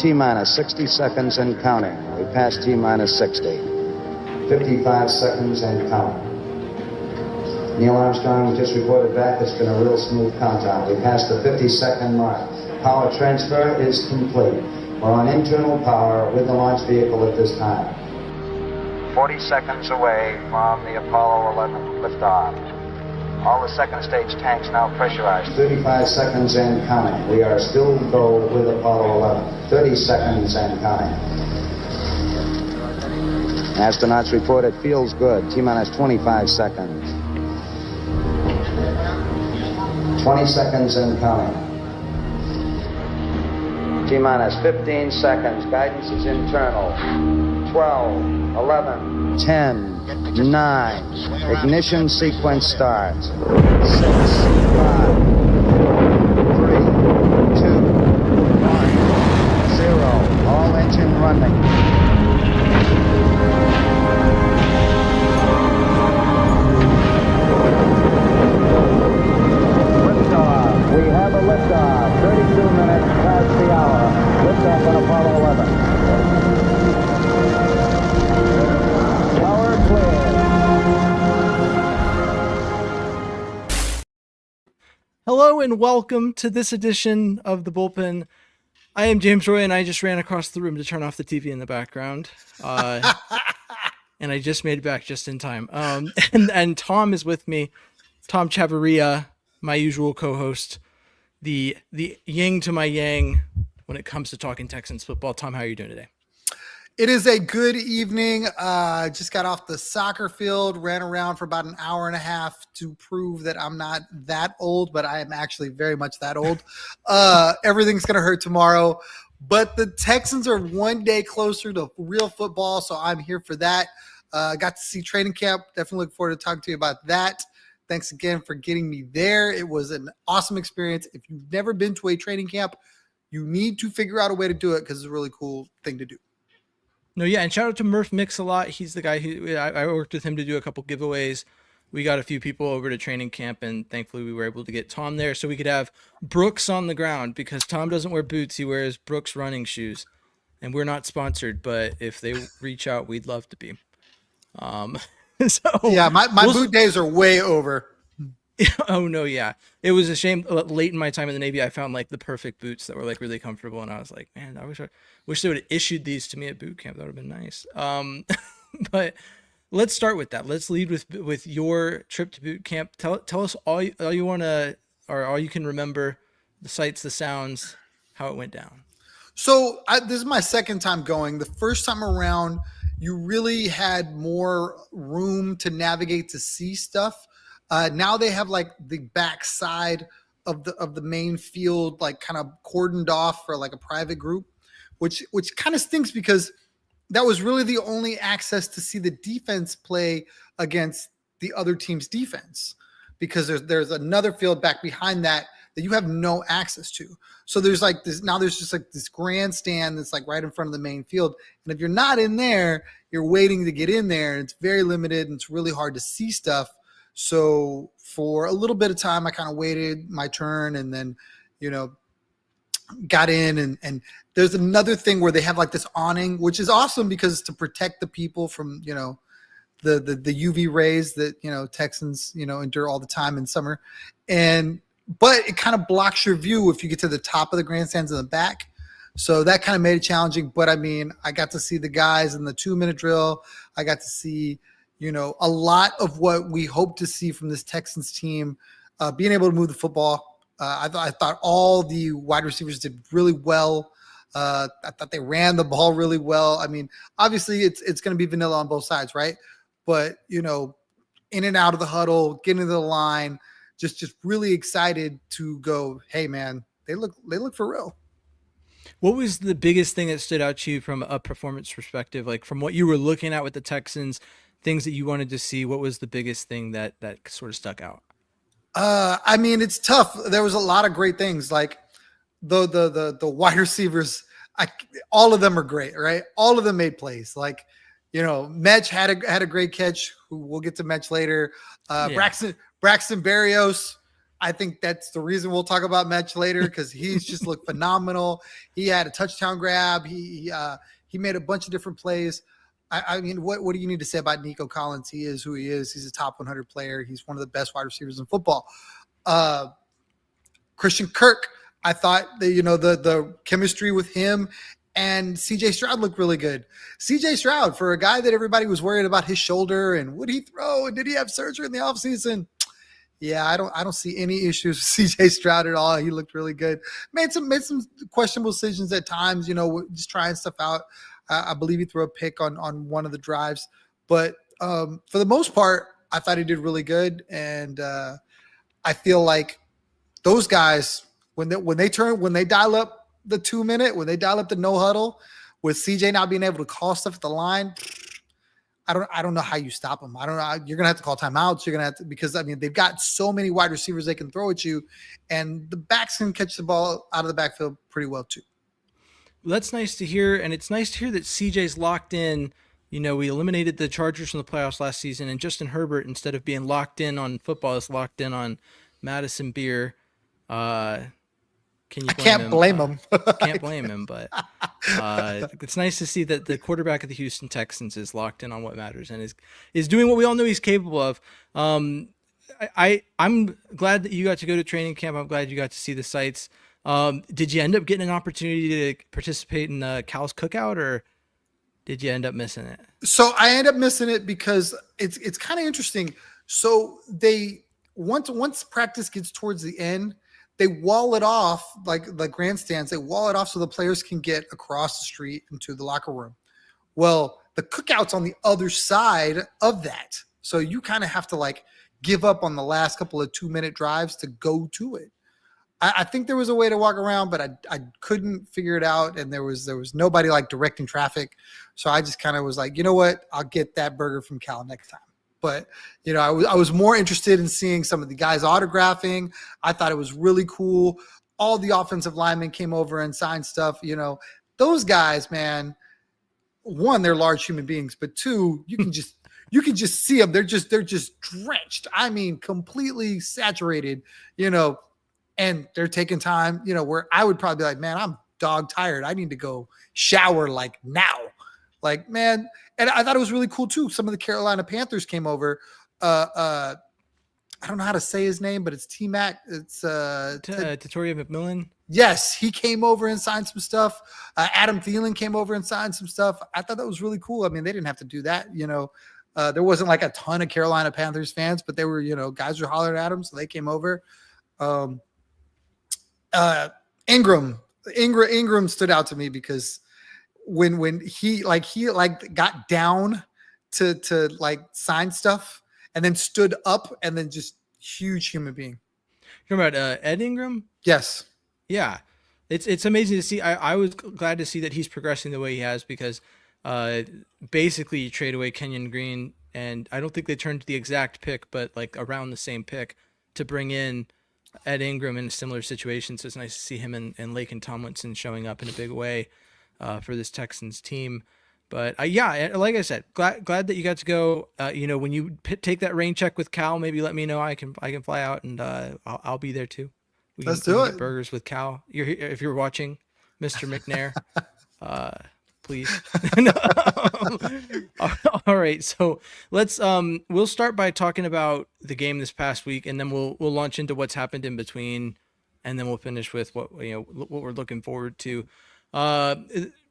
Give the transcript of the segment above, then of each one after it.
T-minus 60 seconds and counting. We passed T-minus 60. 55 seconds and counting. Neil Armstrong just reported back it's been a real smooth countdown. We passed the 50-second mark. Power transfer is complete. We're on internal power with the launch vehicle at this time. 40 seconds away from the Apollo 11 liftoff. All the second stage tanks now pressurized. 35 seconds and counting. We are still go with Apollo 11. 30 seconds and counting. Astronauts report it feels good. T-minus 25 seconds. 20 seconds and counting. T-minus 15 seconds. Guidance is internal. 12, 11, 10, 9. Ignition sequence starts. 6, 5, 4, 3, 2, 1, 0. All engine running. We have a liftoff, 32 minutes past the hour. Liftoff on Apollo 11. Power clear. Hello and welcome to this edition of the Bullpen. I am James Roy and I just ran across the room to turn off the TV in the background. And I just made it back just in time. And Tom is with me. Tom Chavarria, my usual co-host, the yin to my yang when it comes to talking Texans football. Tom, how are you doing today? It is a good evening. Just got off the soccer field, ran around for about an hour and a half to prove that I'm not that old, but I am actually very much that old. Everything's going to hurt tomorrow, but the Texans are one day closer to real football, so I'm here for that. Got to see training camp. Definitely look forward to talking to you about that. Thanks again for getting me there. It was an awesome experience. If you've never been to a training camp, you need to figure out a way to do it because it's a really cool thing to do. No, yeah, and shout out to Murph Mix a lot. He's the guy who I worked with him to do a couple giveaways. We got a few people over to training camp, and thankfully we were able to get Tom there so we could have Brooks on the ground because Tom doesn't wear boots. He wears Brooks running shoes, and we're not sponsored, but if they reach out, we'd love to be. So yeah, my boot days are way over. Oh no, yeah. It was a shame. Late in my time in the Navy, I found like the perfect boots that were like really comfortable, and I was like, man, I wish they would have issued these to me at boot camp. That would have been nice. But let's start with that. Let's lead with your trip to boot camp. Tell us all you want to, or all you can remember, the sights, the sounds, how it went down. So this is my second time going. The first time around, you really had more room to navigate to see stuff. Now they have like the backside of the main field, like kind of cordoned off for like a private group, which kind of stinks because that was really the only access to see the defense play against the other team's defense, because there's another field back behind that you have no access to. So there's like this, now there's just like this grandstand that's like right in front of the main field. And if you're not in there, you're waiting to get in there, and it's very limited and it's really hard to see stuff. So for a little bit of time, I kind of waited my turn and then, got in. And there's another thing where they have like this awning, which is awesome because it's to protect the people from, the UV rays that, Texans, endure all the time in summer. But it kind of blocks your view if you get to the top of the grandstands in the back. So that kind of made it challenging. But I mean, I got to see the guys in the 2-minute drill. I got to see, a lot of what we hope to see from this Texans team, being able to move the football. I thought all the wide receivers did really well. I thought they ran the ball really well. I mean, obviously it's going to be vanilla on both sides, right? But, in and out of the huddle, getting to the line, just really excited to go, hey, man, they look for real. What was the biggest thing that stood out to you from a performance perspective? Like from what you were looking at with the Texans, things that you wanted to see, what was the biggest thing that sort of stuck out? I mean, it's tough. There was a lot of great things. Like the wide receivers, all of them are great, right? All of them made plays. Like, Metch had a great catch. We'll get to Metch later. Braxton Berrios, I think that's the reason we'll talk about Metch later, because he's just looked phenomenal. He had a touchdown grab. He made a bunch of different plays. I mean, what do you need to say about Nico Collins? He is who he is. He's a top 100 player. He's one of the best wide receivers in football. Christian Kirk, I thought the chemistry with him and CJ Stroud looked really good. CJ Stroud, for a guy that everybody was worried about his shoulder and would he throw and did he have surgery in the offseason? Yeah, I don't see any issues with CJ Stroud at all. He looked really good. Made some questionable decisions at times, just trying stuff out. I believe he threw a pick on one of the drives, but for the most part, I thought he did really good. And I feel like those guys, when they dial up the 2 minute, when they dial up the no huddle, with CJ not being able to call stuff at the line, I don't know how you stop them. I don't know. You're gonna have to call timeouts. You're gonna have to, because I mean they've got so many wide receivers they can throw at you, and the backs can catch the ball out of the backfield pretty well too. That's nice to hear, and it's nice to hear that CJ's locked in. We eliminated the Chargers from the playoffs last season, and Justin Herbert, instead of being locked in on football, is locked in on Madison beer. I can't blame him. Can't blame him, but it's nice to see that the quarterback of the Houston Texans is locked in on what matters and is doing what we all know he's capable of. I'm glad that you got to go to training camp. I'm glad you got to see the sights. Did you end up getting an opportunity to participate in Cal's cookout, or did you end up missing it? So I end up missing it because it's kind of interesting. So they once practice gets towards the end, they wall it off like grandstands. They wall it off so the players can get across the street into the locker room. Well, the cookout's on the other side of that. So you kind of have to give up on the last couple of 2 minute drives to go to it. I think there was a way to walk around, but I couldn't figure it out. And there was nobody directing traffic. So I just kind of was like, you know what? I'll get that burger from Cal next time. But, I was more interested in seeing some of the guys autographing. I thought it was really cool. All the offensive linemen came over and signed stuff. Those guys, man, one, they're large human beings, but two, you can just see them. They're just drenched. I mean, completely saturated, and they're taking time, where I would probably be like, man, I'm dog tired. I need to go shower now. Man, and I thought it was really cool too. Some of the Carolina Panthers came over. I don't know how to say his name, but it's T-Mac. It's Tatoria McMillan. Yes, he came over and signed some stuff. Adam Thielen came over and signed some stuff. I thought that was really cool. I mean, they didn't have to do that. There wasn't a ton of Carolina Panthers fans, but they were, guys were hollering at him, so they came over. Ingram stood out to me because when he got down to sign stuff and then stood up and then just huge human being. You're talking about Ed Ingram? Yes. Yeah. It's amazing to see. I was glad to see that he's progressing the way he has, because basically you trade away Kenyon Green, and I don't think they turned the exact pick, but around the same pick to bring in Ed Ingram in a similar situation. So it's nice to see him and Laken Tomlinson showing up in a big way for this Texans team. But yeah, like I said, glad that you got to go. When you take that rain check with Cal, maybe let me know. I can fly out, and I'll be there too. Let's do it. Get burgers with Cal. If you're watching, Mr. McNair, please. All right, so let's we'll start by talking about the game this past week, and then we'll launch into what's happened in between, and then we'll finish with what we're looking forward to.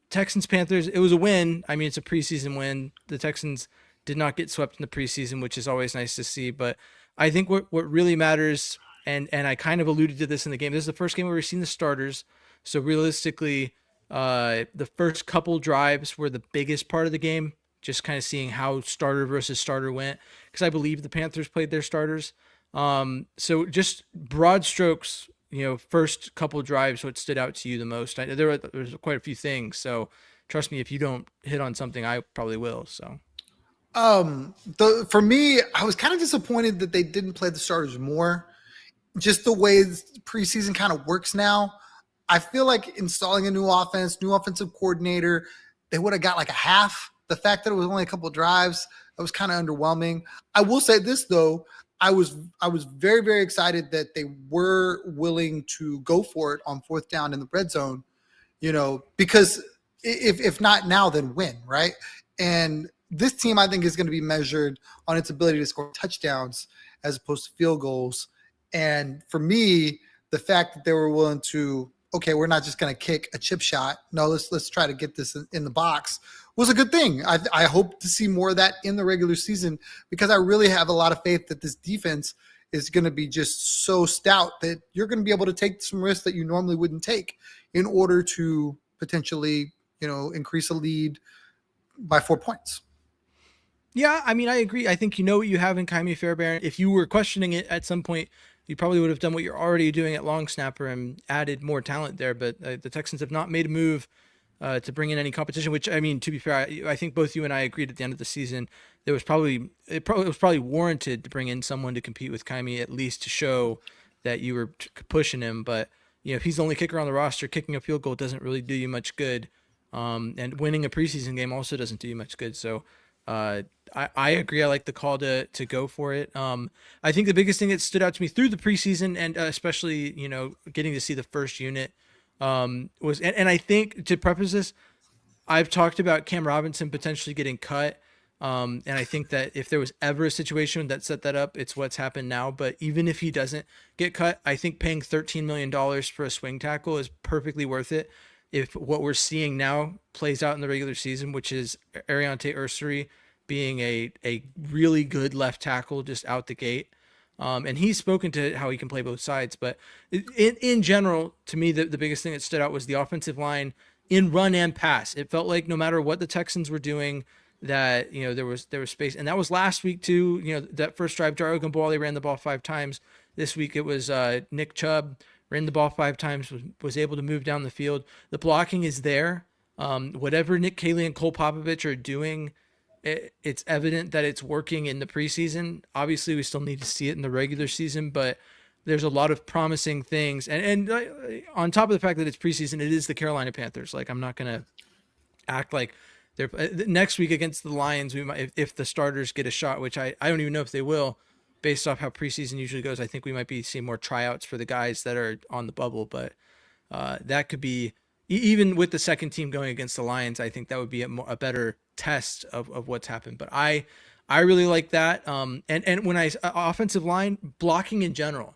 Texans Panthers, it was a win. I mean, it's a preseason win. The Texans did not get swept in the preseason, which is always nice to see. But I think what really matters, and I kind of alluded to this in the game, this is the first game where we've seen the starters. So realistically, the first couple drives were the biggest part of the game, just kind of seeing how starter versus starter went, because I believe the Panthers played their starters. So just broad strokes, first couple drives, what stood out to you the most? There's quite a few things, so trust me, if you don't hit on something, I probably will. So, for me, I was kind of disappointed that they didn't play the starters more. Just the way preseason kind of works now, I feel like installing a new offense, new offensive coordinator, they would have got a half. The fact that it was only a couple of drives, that was kind of underwhelming. I will say this though, I was very, very excited that they were willing to go for it on fourth down in the red zone, because if not now, then when, right? And this team, I think, is going to be measured on its ability to score touchdowns as opposed to field goals. And for me, the fact that they were willing to, okay, we're not just going to kick a chip shot. No, let's try to get this in the box was a good thing. I hope to see more of that in the regular season, because I really have a lot of faith that this defense is going to be just so stout that you're going to be able to take some risks that you normally wouldn't take in order to potentially, increase a lead by 4 points. Yeah, I mean, I agree. I think you know what you have in Kaimi Fairbairn. If you were questioning it at some point, you probably would have done what you're already doing at long snapper and added more talent there. But the Texans have not made a move to bring in any competition, which, I mean, to be fair, I think both you and I agreed at the end of the season it was probably warranted to bring in someone to compete with Kaimi, at least to show that you were pushing him. But if he's the only kicker on the roster, kicking a field goal doesn't really do you much good, and winning a preseason game also doesn't do you much good. So I agree. I like the call to go for it. I think the biggest thing that stood out to me through the preseason, and especially getting to see the first unit, was, and I think, to preface this, I've talked about Cam Robinson potentially getting cut. And I think that if there was ever a situation that set that up, it's what's happened now. But even if he doesn't get cut, I think paying $13 million for a swing tackle is perfectly worth it. If what we're seeing now plays out in the regular season, which is Ariante Ursary being a really good left tackle just out the gate. And he's spoken to how he can play both sides. But in general, to me, the biggest thing that stood out was the offensive line in run and pass. It felt like no matter what the Texans were doing, that there was space. And that was last week too. That first drive, Jaro Gamboa ran the ball 5 times. This week it was Nick Chubb ran the ball 5 times, was able to move down the field. The blocking is there. Whatever Nick Caley and Cole Popovich are doing, it's evident that it's working in the preseason. Obviously, we still need to see it in the regular season, but there's a lot of promising things. And on top of the fact that it's preseason, it is the Carolina Panthers. Like, I'm not going to act like they're next week against the Lions. We might, if the starters get a shot, which I don't even know if they will, based off how preseason usually goes. I think we might be seeing more tryouts for the guys that are on the bubble, but that could be, even with the second team going against the Lions, I think that would be a better test of what's happened. But I really like that. And when offensive line blocking in general,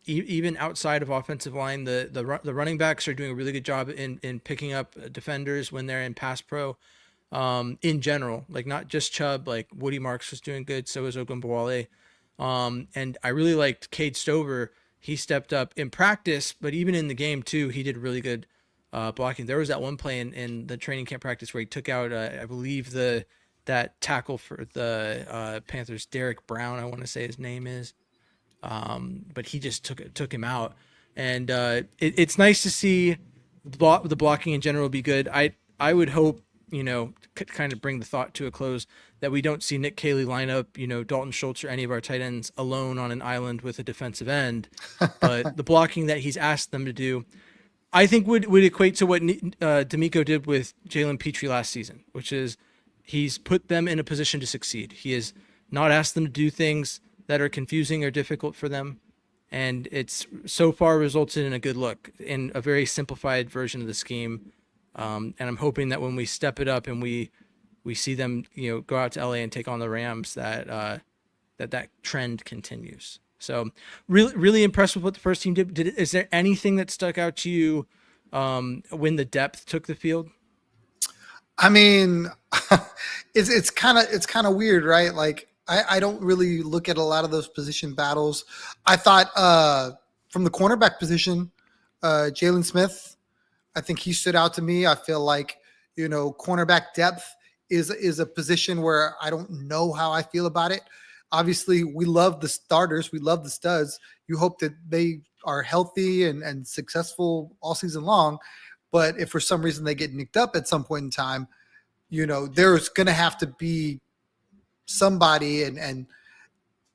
even outside of offensive line, the running backs are doing a really good job in picking up defenders when they're in pass pro. In general, like not just Chubb, like Woody Marks was doing good. So was Ogunbowale. And I really liked Cade Stover. He stepped up in practice, but even in the game too, he did really good blocking. There was that one play in the training camp practice where he took out, I believe that tackle for the Panthers, Derek Brown, I want to say his name is. But he just took him out. And it's nice to see the blocking in general be good. I would hope, kind of bring the thought to a close, that we don't see Nick Caley line up, Dalton Schultz or any of our tight ends alone on an island with a defensive end. But the blocking that he's asked them to do, I think would equate to what D'Amico did with Jalen Petrie last season, which is he's put them in a position to succeed. He has not asked them to do things that are confusing or difficult for them. And it's so far resulted in a good look, in a very simplified version of the scheme. And I'm hoping that when we step it up and we see them, go out to LA and take on the Rams, that trend continues. So really, really impressed with what the first team did. Is there anything that stuck out to you when the depth took the field? I mean, it's kind of weird, right? Like, I don't really look at a lot of those position battles. I thought from the cornerback position, Jalen Smith, I think he stood out to me. I feel like, cornerback depth is a position where I don't know how I feel about it. Obviously, we love the starters. We love the studs. You hope that they are healthy and successful all season long. But if for some reason they get nicked up at some point in time, there's going to have to be somebody. And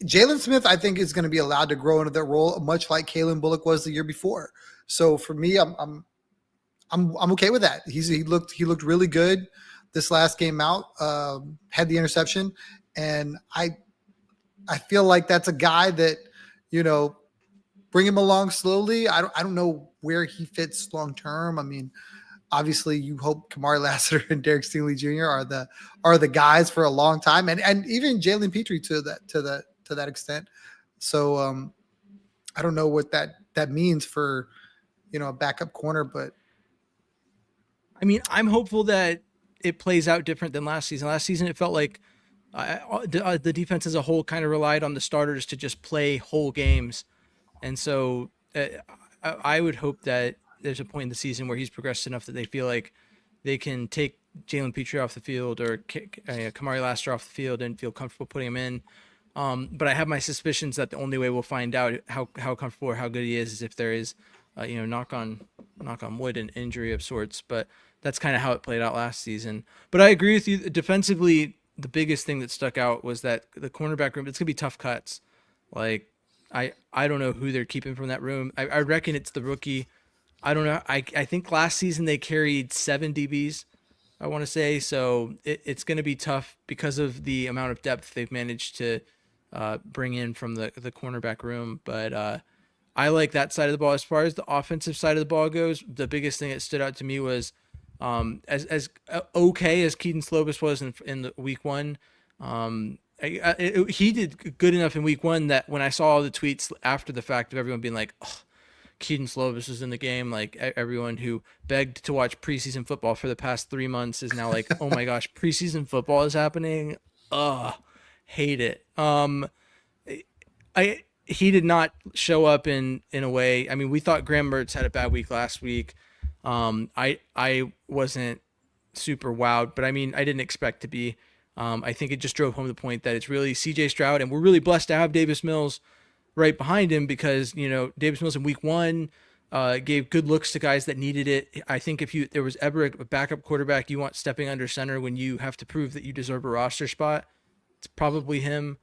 Jalen Smith, I think, is going to be allowed to grow into that role, much like Kalen Bullock was the year before. So for me, I'm okay with that. He looked really good this last game out. Had the interception, and I I feel like that's a guy that, you know, bring him along slowly. I don't know where he fits long term. I mean, obviously you hope Kamari Lassiter and Derek Stingley Jr. are the guys for a long time, and even Jalen Petrie to that extent. So I don't know what that means for, you know, a backup corner, but I mean, I'm hopeful that it plays out different than last season. Last season, it felt like the defense as a whole kind of relied on the starters to just play whole games. And so I would hope that there's a point in the season where he's progressed enough that they feel like they can take Jalen Petrie off the field or kick Kamari Lassiter off the field and feel comfortable putting him in. But I have my suspicions that the only way we'll find out how comfortable or how good he is if there is, knock on wood, an injury of sorts. But that's kind of how it played out last season. But I agree with you. Defensively, the biggest thing that stuck out was that the cornerback room, it's gonna be tough cuts. Like I don't know who they're keeping from that room. I reckon it's the rookie. I don't know. I think last season they carried 7 DBs, I want to say. So it's going to be tough because of the amount of depth they've managed to bring in from the cornerback room. But I like that side of the ball. As far as the offensive side of the ball goes, the biggest thing that stood out to me was as okay as Keaton Slovis was in the week one. He did good enough in week one that when I saw all the tweets after the fact of everyone being like, oh, Keaton Slovis was in the game, like everyone who begged to watch preseason football for the past 3 months is now like, oh my gosh, preseason football is happening. Ugh, hate it. He did not show up in a way. I mean, we thought Graham Mertz had a bad week last week. I wasn't super wowed, but I mean, I didn't expect to be. I think it just drove home the point that it's really CJ Stroud, and we're really blessed to have Davis Mills right behind him because, Davis Mills in week one gave good looks to guys that needed it. I think if there was ever a backup quarterback you want stepping under center when you have to prove that you deserve a roster spot, it's probably him.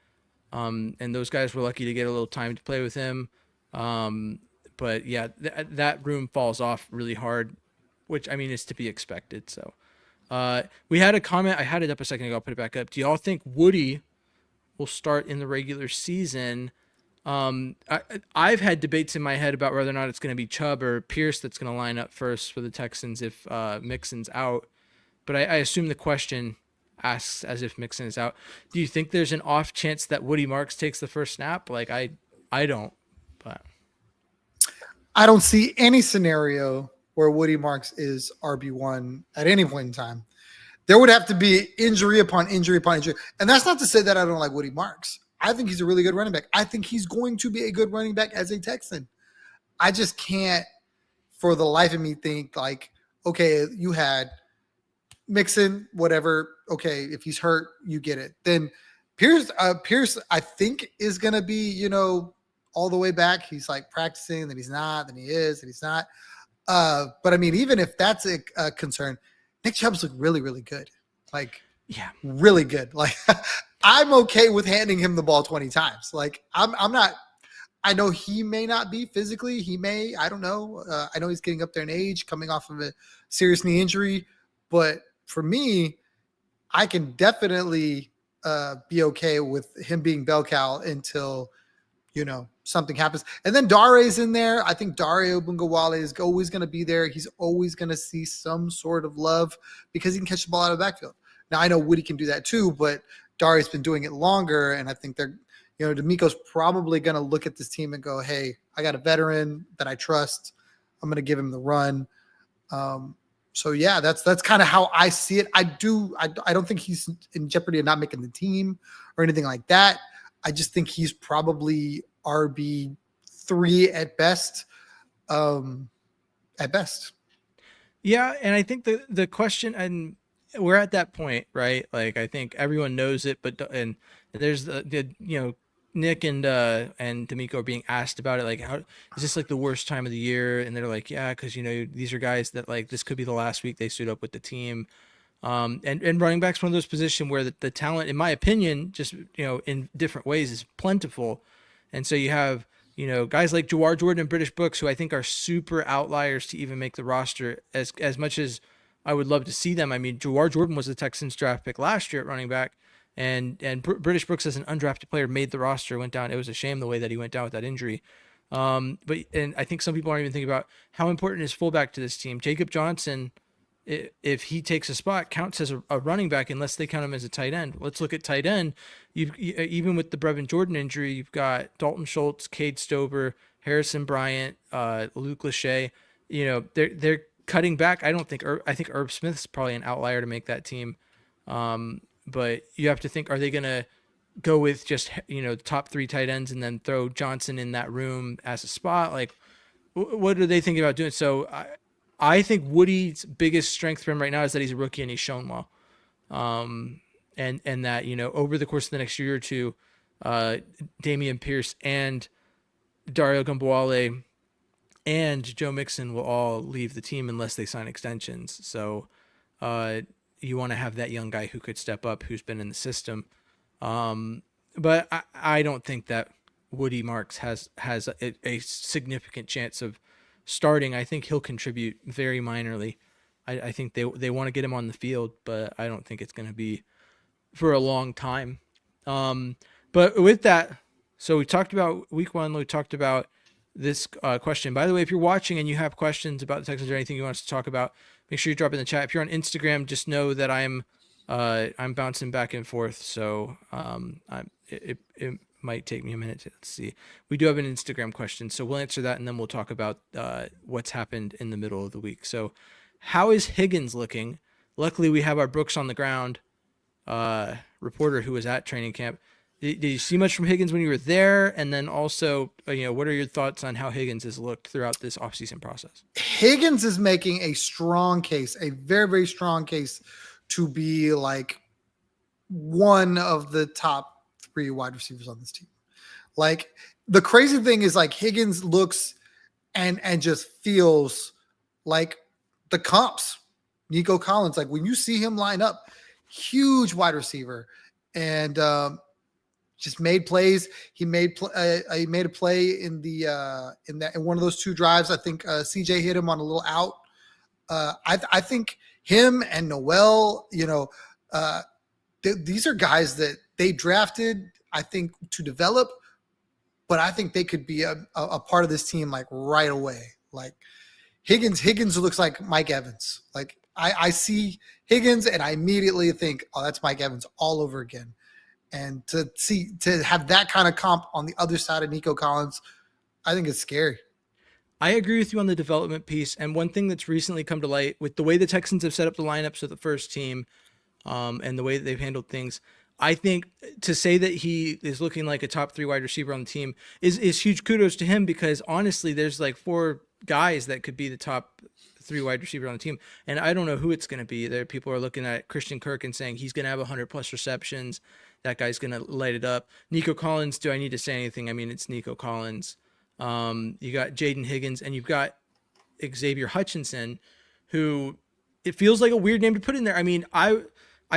And those guys were lucky to get a little time to play with him. But yeah, that room falls off really hard, which I mean is to be expected. So we had a comment. I had it up a second ago. I'll put it back up. Do y'all think Woody will start in the regular season? I've had debates in my head about whether or not it's going to be Chubb or Pierce that's going to line up first for the Texans if Mixon's out. But I assume the question asks as if Mixon is out. Do you think there's an off chance that Woody Marks takes the first snap? Like I don't. But I don't see any scenario where Woody Marks is RB1 at any point in time. There would have to be injury upon injury upon injury. And that's not to say that I don't like Woody Marks. I think he's a really good running back. I think he's going to be a good running back as a Texan. I just can't, for the life of me, think like, okay, you had Mixon, whatever. Okay, if he's hurt, you get it. Then Pierce, I think is going to be, all the way back. He's like practicing, then he's not, then he is, then he's not. But I mean, even if that's a concern, Nick Chubb's look really, really good. Like, yeah, really good. Like, I'm okay with handing him the ball 20 times. Like, I'm not. I know he may not be physically. He may. I don't know. I know he's getting up there in age, coming off of a serious knee injury. But for me, I can definitely be okay with him being bell cow until something happens. And then Dare's in there. I think Dare Ogunbowale is always going to be there. He's always going to see some sort of love because he can catch the ball out of the backfield. Now, I know Woody can do that too, but Dare's been doing it longer, and I think D'Amico's probably going to look at this team and go, hey, I got a veteran that I trust. I'm going to give him the run. So, yeah, that's kind of how I see it. I don't think he's in jeopardy of not making the team or anything like that. I just think he's probably RB3 at best. Yeah, and I think the question, and we're at that point, right? Like, I think everyone knows it, but there's Nick and D'Amico are being asked about it. Like, how is this like the worst time of the year? And they're like, yeah, because these are guys that like this could be the last week they suit up with the team. And running back's one of those positions where the talent, in my opinion, just in different ways is plentiful. And so you have guys like Jawar Jordan and British Books, who I think are super outliers to even make the roster. As much as I would love to see them, I mean, Jawar Jordan was the Texans draft pick last year at running back, British Brooks as an undrafted player made the roster, went down. It was a shame the way that he went down with that injury. But I think some people aren't even thinking about how important is fullback to this team. Jacob Johnson, if he takes a spot, counts as a running back unless they count him as a tight end. Let's look at tight end. Even with the Brevin Jordan injury, you've got Dalton Schultz, Cade Stover, Harrison Bryant, Luke Lachey. They're cutting back. I think Herb Smith's probably an outlier to make that team. But you have to think, are they going to go with just, the top 3 tight ends and then throw Johnson in that room as a spot? Like, what are they thinking about doing? So I think Woody's biggest strength for him right now is that he's a rookie and he's shown well. And that, over the course of the next year or two, Damian Pierce and Dario Gumboale and Joe Mixon will all leave the team unless they sign extensions. So you want to have that young guy who could step up, who's been in the system. But I don't think that Woody Marks has a significant chance of starting. I think he'll contribute very minorly. I think they want to get him on the field, but I don't think it's going to be for a long time. But with that, so we talked about week 1. We talked about this question. By the way, if you're watching and you have questions about the Texans or anything you want us to talk about, make sure you drop in the chat. If you're on Instagram, just know that I'm bouncing back and forth. So it might take me a minute to see. We do have an Instagram question, so we'll answer that and then we'll talk about what's happened in the middle of the week. So how is Higgins looking? Luckily, we have our Brooks on the ground reporter who was at training camp. Did you see much from Higgins when you were there? And then also, what are your thoughts on how Higgins has looked throughout this offseason process? Higgins is making a strong case, a very, very strong case to be like one of the top 3 wide receivers on this team. Like, the crazy thing is, like, Higgins looks and just feels like the comps. Nico Collins, like, when you see him line up, huge wide receiver, and just made plays. He made a play in one of those 2 drives. I think CJ hit him on a little out. I think him and Noel, these are guys that they drafted, I think, to develop, but I think they could be a part of this team like right away. Like Higgins looks like Mike Evans. Like I see Higgins and I immediately think, oh, that's Mike Evans all over again. And to have that kind of comp on the other side of Nico Collins, I think it's scary. I agree with you on the development piece. And one thing that's recently come to light with the way the Texans have set up the lineups of the first team, and the way that they've handled things, I think to say that he is looking like a top 3 wide receiver on the team is huge kudos to him, because honestly, there's like 4 guys that could be the top 3 wide receiver on the team. And I don't know who it's going to be. There, people are looking at Christian Kirk and saying he's going to have 100+ receptions. That guy's going to light it up. Nico Collins, do I need to say anything? I mean, it's Nico Collins. You got Jaden Higgins, and you've got Xavier Hutchinson, who it feels like a weird name to put in there. I mean, I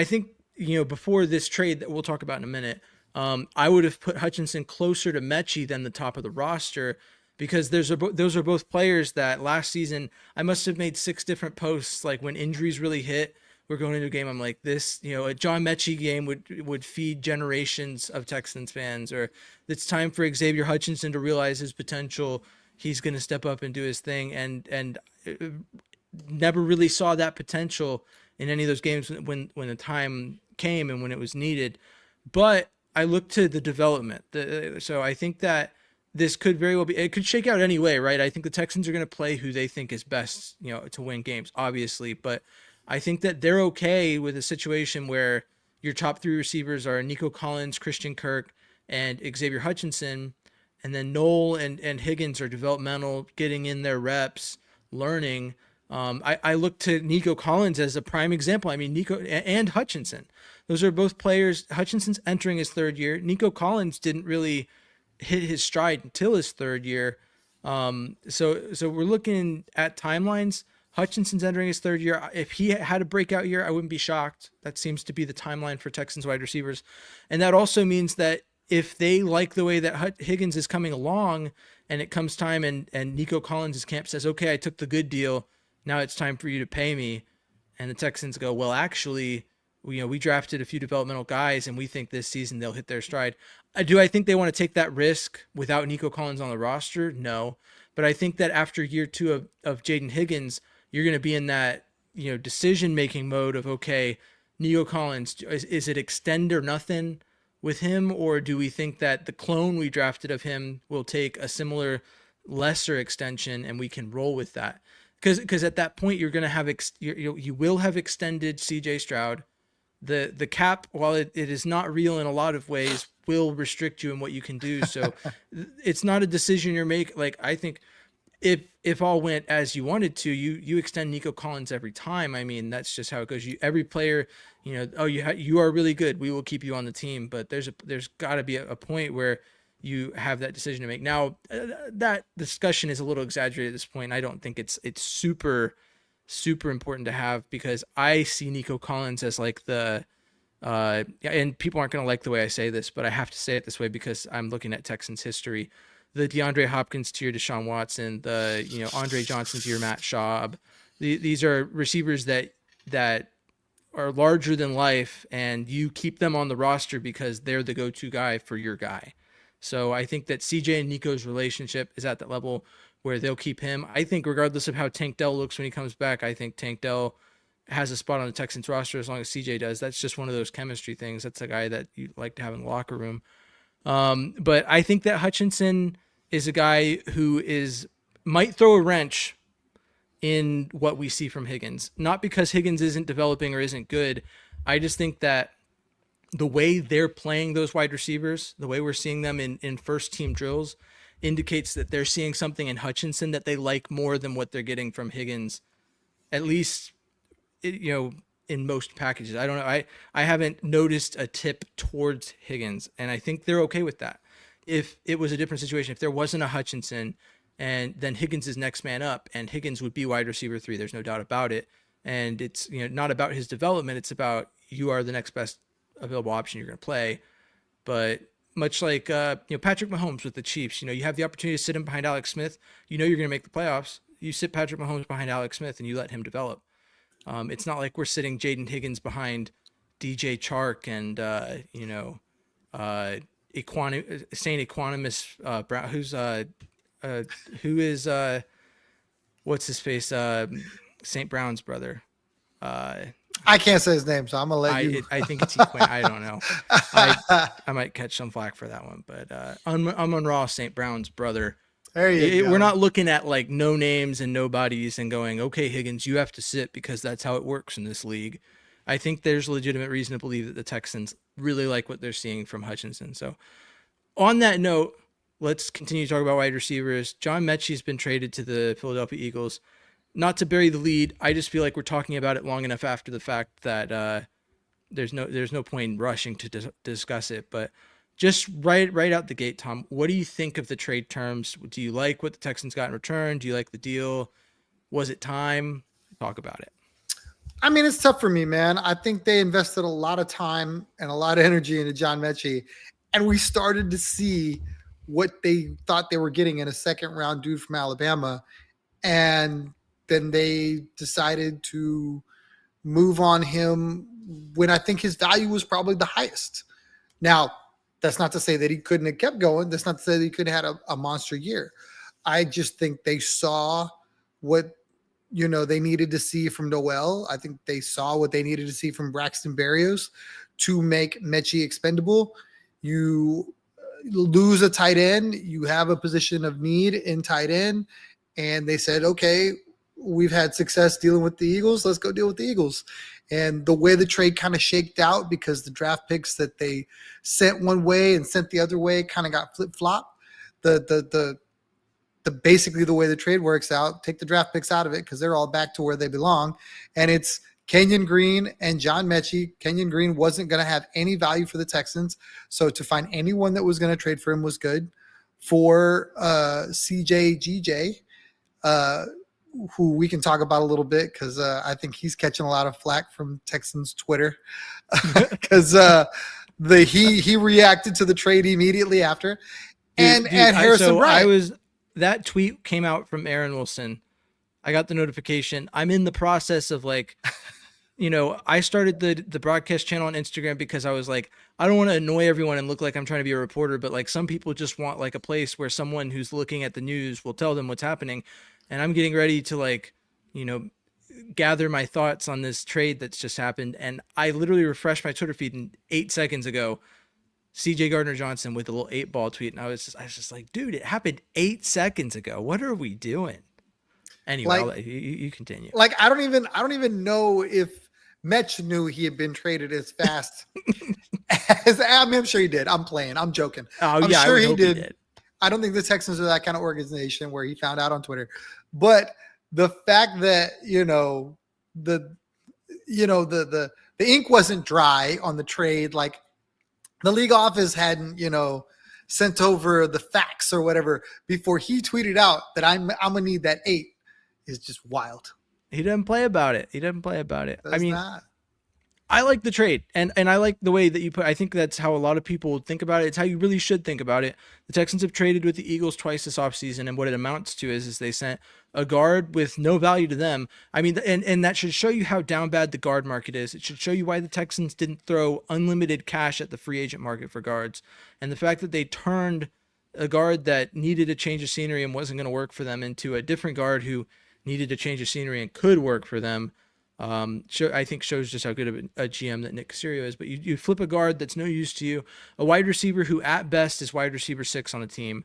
think, before this trade that we'll talk about in a minute, I would have put Hutchinson closer to Mechie than the top of the roster, because those are both players that last season I must have made 6 different posts. Like, when injuries really hit, we're going into a game, I'm like, this, a John Mechie game would feed generations of Texans fans, or it's time for Xavier Hutchinson to realize his potential. He's going to step up and do his thing. And never really saw that potential in any of those games when the time came and when it was needed. But I look to the development. So I think that this could very well be, it could shake out anyway, right? I think the Texans are going to play who they think is best, to win games, obviously. But I think that they're okay with a situation where your top 3 receivers are Nico Collins, Christian Kirk, and Xavier Hutchinson. And then Noel and Higgins are developmental, getting in their reps, learning. I look to Nico Collins as a prime example. I mean, Nico and Hutchinson, those are both players. Hutchinson's entering his 3rd year. Nico Collins didn't really hit his stride until his 3rd year. So we're looking at timelines. Hutchinson's entering his 3rd year. If he had a breakout year, I wouldn't be shocked. That seems to be the timeline for Texans wide receivers. And that also means that if they like the way that Higgins is coming along, and it comes time and Nico Collins' camp says, okay, I took the good deal, now it's time for you to pay me. And the Texans go, well, actually, we drafted a few developmental guys and we think this season they'll hit their stride. Do I think they want to take that risk without Nico Collins on the roster? No. But I think that after year 2 of Jaden Higgins, you're going to be in that, decision-making mode of, okay, Nico Collins, is it extend or nothing with him? Or do we think that the clone we drafted of him will take a similar lesser extension and we can roll with that? Because at that point, you're going to have, you will have extended CJ Stroud. The cap, while it is not real in a lot of ways, will restrict you in what you can do. So it's not a decision you're making. Like, I think if all went as you wanted to, you extend Nico Collins every time. I mean, that's just how it goes. Every player, you are really good, we will keep you on the team. But there's got to be a point where you have that decision to make. Now, that discussion is a little exaggerated at this point. I don't think it's super important to have, because I see Nico Collins as like the and people aren't going to like the way I say this, but I have to say it this way because I'm looking at Texans history. The DeAndre Hopkins to your Deshaun Watson, the Andre Johnson to your Matt Schaub. These are receivers that are larger than life, and you keep them on the roster because they're the go-to guy for your guy. So I think that CJ and Nico's relationship is at that level where they'll keep him. I think regardless of how Tank Dell looks when he comes back, I think Tank Dell has a spot on the Texans roster as long as CJ does. That's just one of those chemistry things. That's a guy that you like to have in the locker room. But I think that Hutchinson is a guy who might throw a wrench in what we see from Higgins. Not because Higgins isn't developing or isn't good. I just think that the way they're playing those wide receivers, the way we're seeing them in first team drills, indicates that they're seeing something in Hutchinson that they like more than what they're getting from Higgins, at least, in most packages. I don't know. I haven't noticed a tip towards Higgins, and I think they're okay with that. If it was a different situation, if there wasn't a Hutchinson and then Higgins is next man up, and Higgins would be wide receiver 3, there's no doubt about it. And it's, not about his development. It's about, you are the next best available option you're going to play. But much like, Patrick Mahomes with the Chiefs, you have the opportunity to sit him behind Alex Smith. You're going to make the playoffs. You sit Patrick Mahomes behind Alex Smith and you let him develop. It's not like we're sitting Jaden Higgins behind DJ Chark and, Saint Equanimous Brown, who is what's his face, St. Brown's brother. I can't say his name, so I'm gonna let you. I think it's Equin. I don't know. I might catch some flack for that one, but Amon-Ra St. Brown's brother. There you go. We're not looking at like no names and nobodies and going, okay, Higgins, you have to sit because that's how it works in this league. I think there's legitimate reason to believe that the Texans really like what they're seeing from Hutchinson. So on that note, let's continue to talk about wide receivers. John Mechie's been traded to the Philadelphia Eagles. Not to bury the lead, I just feel like we're talking about it long enough after the fact that there's no point in rushing to discuss it. But just right out the gate, Tom, what do you think of the trade terms? Do you like what the Texans got in return? Do you like the deal? Was it time? Talk about it. I mean, it's tough for me, man. I think they invested a lot of time and a lot of energy into John Mechie, and we started to see what they thought they were getting in a second round dude from Alabama. And then they decided to move on him when I think his value was probably the highest. Now, that's not to say that he couldn't have kept going. That's not to say that he could have had a monster year. I just think they saw what, they needed to see from Noel. I think they saw what they needed to see from Braxton Berrios to make Mechie expendable. You lose a tight end, you have a position of need in tight end, and they said, okay, we've had success dealing with the Eagles. Let's go deal with the Eagles. And the way the trade kind of shaked out, because the draft picks that they sent one way and sent the other way kind of got flip-flop. The basically the way the trade works out, take the draft picks out of it because they're all back to where they belong. And it's Kenyon Green and John Mechie. Kenyon Green wasn't going to have any value for the Texans. So to find anyone that was going to trade for him was good. For CJ GJ, who we can talk about a little bit because I think he's catching a lot of flack from Texans Twitter because he reacted to the trade immediately after. And Harrison Bryant. That tweet came out from Aaron Wilson. I got the notification. I'm in the process of I started the broadcast channel on Instagram because I was like, I don't want to annoy everyone and look like I'm trying to be a reporter, but like some people just want like a place where someone who's looking at the news will tell them what's happening. And I'm getting ready to like, you know, gather my thoughts on this trade that's just happened. And I literally refreshed my Twitter feed and 8 seconds ago, CJ Gardner Johnson with a little 8-ball tweet. And I was just like, dude, it happened 8 seconds ago. What are we doing? Anyway, Like, I'll let you continue. like I don't even know if Metch knew he had been traded as fast as I'm sure he did. I'm playing. I'm joking. Oh I'm yeah, sure I would he hope did. he did. I don't think the Texans are that kind of organization where he found out on Twitter. But the fact that, the ink wasn't dry on the trade, like the league office hadn't, sent over the facts or whatever before he tweeted out that I'm gonna need that 8 is just wild. He didn't play about it. I mean, Not. I like the trade, and I like the way that you put. I think that's how a lot of people think about it. It's how you really should think about it. The Texans have traded with the Eagles twice this offseason, and what it amounts to is they sent a guard with no value to them. I mean, and that should show you how down bad the guard market is. It should show you why the Texans didn't throw unlimited cash at the free agent market for guards, and the fact that they turned a guard that needed a change of scenery and wasn't going to work for them into a different guard who needed a change of scenery and could work for them. I think shows just how good of a GM that Nick Caserio is. But you flip a guard that's no use to you, a wide receiver who at best is wide receiver 6 on a team,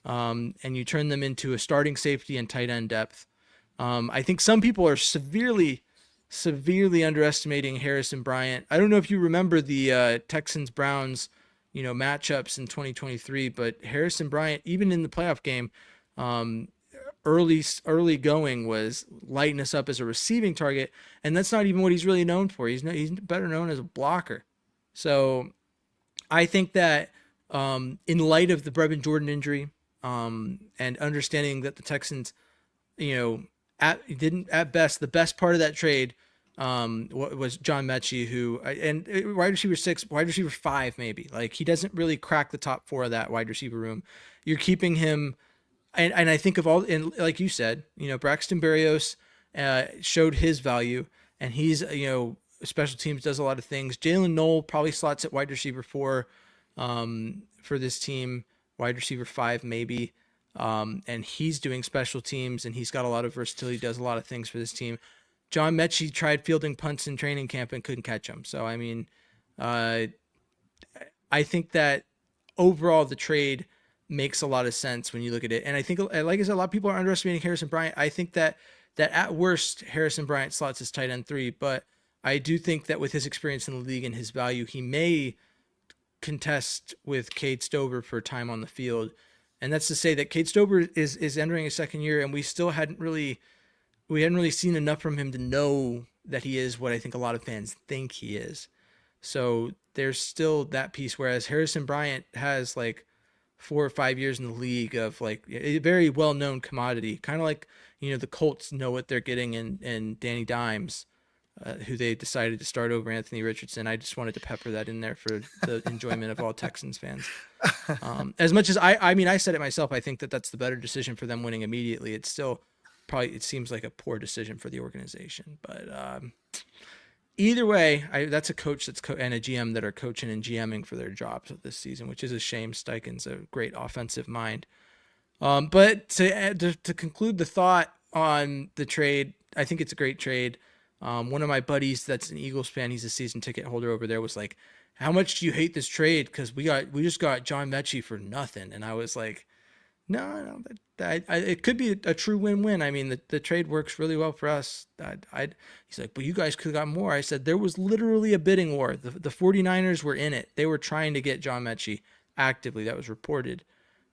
and you turn them into a starting safety and tight end depth. I think some people are severely underestimating Harrison Bryant. I don't know if you remember the Texans Browns, matchups in 2023, but Harrison Bryant, even in the playoff game, early going was lighting us up as a receiving target, and that's not even what he's really known for. He's better known as a blocker. So I think that in light of the Brevin Jordan injury, and understanding that the Texans, at best, the best part of that trade was John Mechie, who and wide receiver 6, wide receiver 5, maybe. Like he doesn't really crack the top 4 of that wide receiver room. You're keeping him. And I think of all, and like you said, Braxton Berrios showed his value, and he's, special teams, does a lot of things. Jalen Knoll probably slots at wide receiver 4 for this team, wide receiver 5 maybe. And he's doing special teams, and he's got a lot of versatility, does a lot of things for this team. John Mechie tried fielding punts in training camp and couldn't catch them. So, I mean, I think that overall the trade makes a lot of sense when you look at it. And I think, like I said, a lot of people are underestimating Harrison Bryant. I think that at worst, Harrison Bryant slots as tight end 3, but I do think that with his experience in the league and his value, he may contest with Cade Stover for time on the field. And that's to say that Cade Stover is entering his second year, and we hadn't really seen enough from him to know that he is what I think a lot of fans think he is. So there's still that piece, whereas Harrison Bryant has like 4 or 5 years in the league of like a very well-known commodity, kind of like, the Colts know what they're getting in Danny Dimes, who they decided to start over Anthony Richardson. I just wanted to pepper that in there for the enjoyment of all Texans fans. As much as I said it myself, I think that that's the better decision for them winning immediately. It's still it seems like a poor decision for the organization, but either way, that's a coach and a GM that are coaching and GMing for their jobs this season, which is a shame. Steichen's a great offensive mind. But to conclude the thought on the trade, I think it's a great trade. One of my buddies that's an Eagles fan, he's a season ticket holder over there, was like, how much do you hate this trade? Because we just got John Mechie for nothing. And I was like, no, it could be a true win-win. I mean, the trade works really well for us. He's like, but you guys could have got more. I said, there was literally a bidding war. The 49ers were in it. They were trying to get John Mechie actively. That was reported.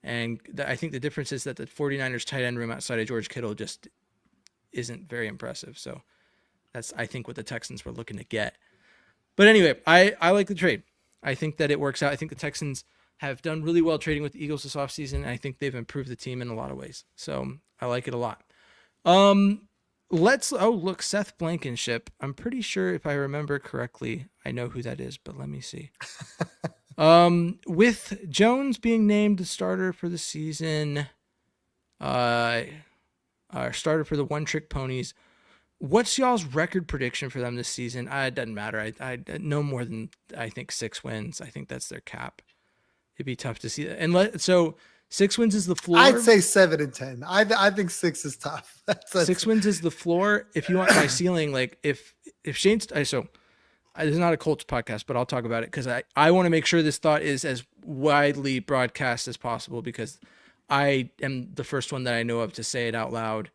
And I think the difference is that the 49ers tight end room outside of George Kittle just isn't very impressive. So that's, I think, what the Texans were looking to get. But anyway, I like the trade. I think that it works out. I think the Texans have done really well trading with the Eagles this offseason. And I think they've improved the team in a lot of ways. So I like it a lot. Look, Seth Blankenship. I'm pretty sure if I remember correctly, I know who that is, but let me see. With Jones being named the starter for the season, our starter for the one trick ponies, What's y'all's record prediction for them this season? It doesn't matter. I no more than I think 6 wins. I think that's their cap. It'd be tough to see that. So 6 wins is the floor. I'd say 7 and 10. I think 6 is tough. That's 6 wins is the floor. If you want my ceiling, like if Shane's so this is not a Colts podcast, but I'll talk about it because I want to make sure this thought is as widely broadcast as possible because I am the first one that I know of to say it out loud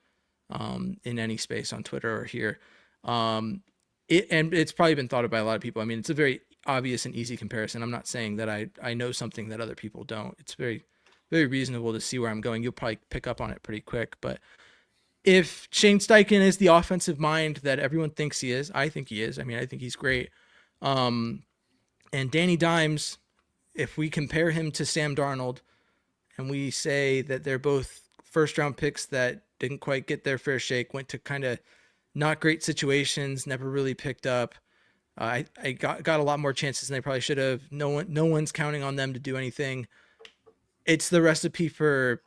in any space on Twitter or here. And it's probably been thought of by a lot of people. I mean, it's a very obvious and easy comparison. I'm not saying that I know something that other people don't. It's very, very reasonable to see where I'm going. You'll probably pick up on it pretty quick. But if Shane Steichen is the offensive mind that everyone thinks he is, I think he is. I mean, I think he's great. And Danny Dimes, if we compare him to Sam Darnold and we say that they're both first-round picks that didn't quite get their fair shake, went to kind of not great situations, never really picked up. I got a lot more chances than they probably should have. No one's counting on them to do anything. It's the recipe for,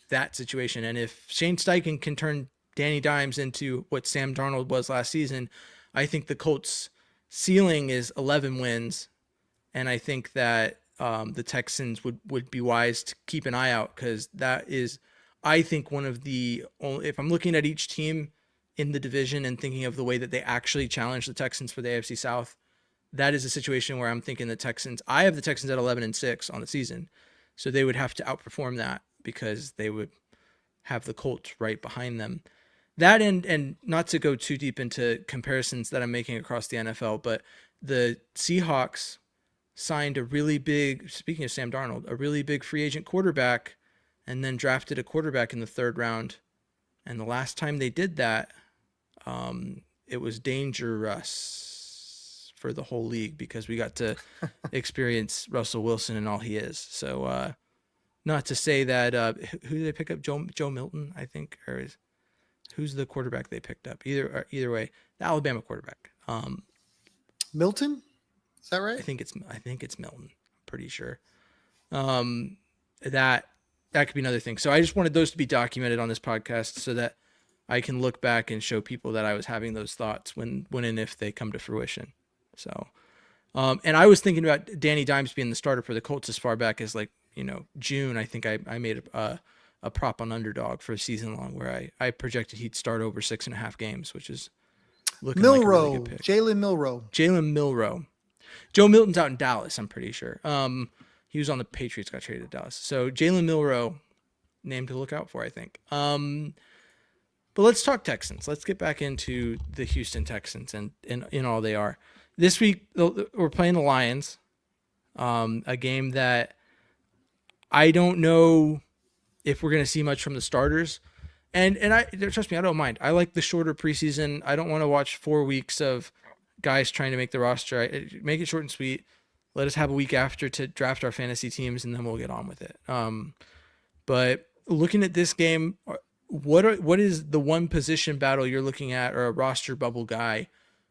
that situation. And if Shane Steichen can turn Danny Dimes into what Sam Darnold was last season, I think the Colts' ceiling is 11 wins. And I think that the Texans would be wise to keep an eye out because that is, I think, one of the only, if I'm looking at each team in the division and thinking of the way that they actually challenge the Texans for the AFC South, that is a situation where I'm thinking the Texans, I have the Texans at 11-6 on the season. So they would have to outperform that because they would have the Colts right behind them. That and not to go too deep into comparisons that I'm making across the NFL, but the Seahawks signed a really big, speaking of Sam Darnold, a really big free agent quarterback and then drafted a quarterback in the 3rd round. And the last time they did that, it was dangerous for the whole league because we got to experience Russell Wilson and all he is. So not to say that who did they pick up? Joe Milton, I think, or who's the quarterback they picked up? Either way, the Alabama quarterback. Milton, is that right? I think it's Milton. I'm pretty sure. That could be another thing. So I just wanted those to be documented on this podcast so that I can look back and show people that I was having those thoughts when and if they come to fruition. So, and I was thinking about Danny Dimes being the starter for the Colts as far back as June. I think I made a prop on Underdog for a season long where I projected he'd start over 6.5 games, which is looking like a really good pick. Jalen Milroe. Joe Milton's out in Dallas, I'm pretty sure. He was on the Patriots, got traded to Dallas. So Jalen Milroe, name to look out for, I think. But let's talk Texans. Let's get back into the Houston Texans and all they are. This week, we're playing the Lions, a game that I don't know if we're going to see much from the starters. And trust me, I don't mind. I like the shorter preseason. I don't want to watch 4 weeks of guys trying to make the roster. Make it short and sweet. Let us have a week after to draft our fantasy teams, and then we'll get on with it. But looking at this game, what is the one position battle you're looking at, or a roster bubble guy